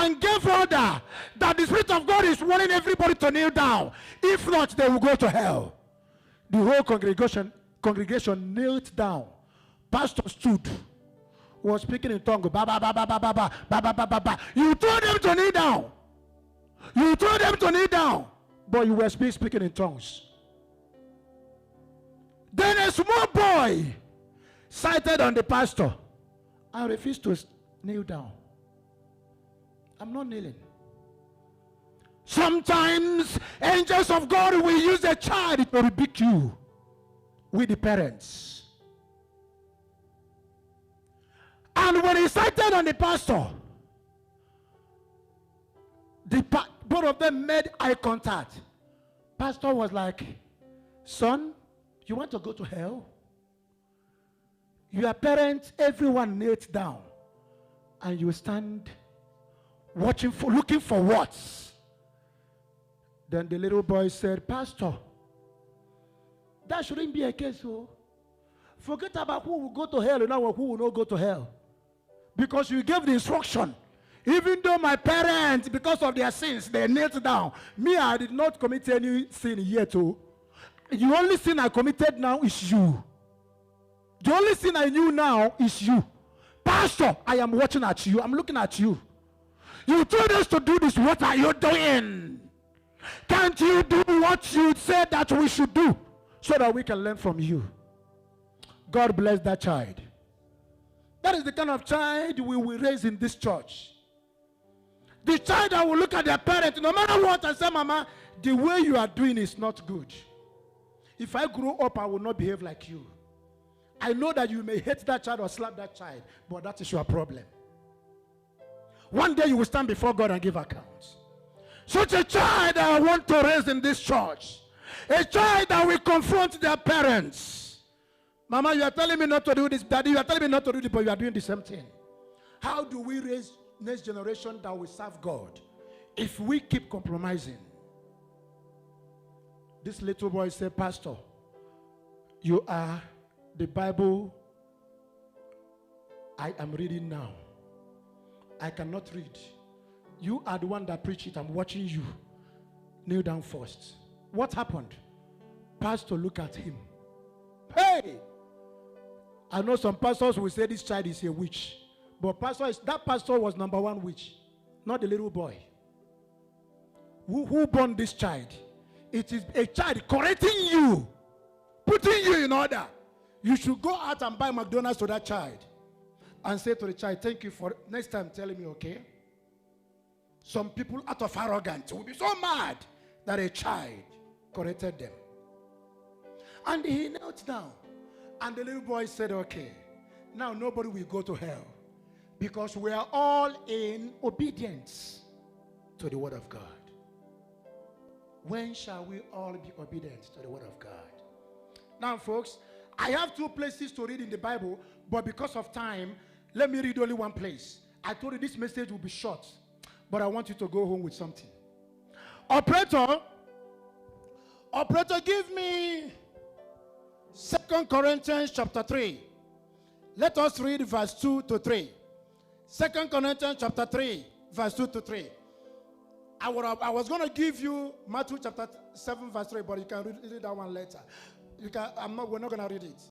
and gave order that the Spirit of God is warning everybody to kneel down. If not, they will go to hell. The whole congregation knelt down. Pastor stood, was speaking in tongue. Ba, ba, ba, ba, ba, ba, ba, ba, ba, ba, ba, ba. You told them to kneel down. You told them to kneel down, but you were speaking in tongues. Then a small boy sighted on the pastor and refused to kneel down. I'm not kneeling. Sometimes angels of God will use a child to rebuke you with the parents. And when he sighted on the pastor, both of them made eye contact. Pastor was like, son, you want to go to hell? Your parents, everyone knelt down, and you stand looking for what? Then the little boy said, Pastor, that shouldn't be a case. So forget about who will go to hell and now who will not go to hell. Because you gave the instruction. Even though my parents, because of their sins, they knelt down. Me, I did not commit any sin yet. The only sin I committed now is you. The only sin I knew now is you. Pastor, I am watching at you. I'm looking at you. You told us to do this. What are you doing? Can't you do what you said that we should do so that we can learn from you? God bless that child. That is the kind of child we will raise in this church. The child that will look at their parents, no matter what, and say, Mama, the way you are doing is not good. If I grow up, I will not behave like you. I know that you may hate that child or slap that child, but that is your problem. One day you will stand before God and give accounts. Such a child that I want to raise in this church. A child that will confront their parents. Mama, you are telling me not to do this. Daddy, you are telling me not to do this, but you are doing the same thing. How do we raise next generation that will serve God if we keep compromising? This little boy said, Pastor, you are the Bible I am reading now. I cannot read. You are the one that preach it. I'm watching you. Kneel down first. What happened? Pastor, look at him. Hey! I know some pastors will say this child is a witch. But that pastor was number one witch, not the little boy. Who born this child? It is a child correcting you, putting you in order. You should go out and buy McDonald's to that child and say to the child, thank you for next time telling me, okay? Some people out of arrogance will be so mad that a child corrected them. And he knelt down. And the little boy said, okay, now nobody will go to hell because we are all in obedience to the word of God. When shall we all be obedient to the word of God? Now, folks, I have two places to read in the Bible, but because of time, let me read only one place. I told you this message will be short, but I want you to go home with something. Operator, give me 2 Corinthians chapter 3. Let us read verse 2 to 3. 2 Corinthians chapter 3, verse 2 to 3. I was going to give you Matthew chapter 7, verse 3, but you can read that one later. We're not going to read it.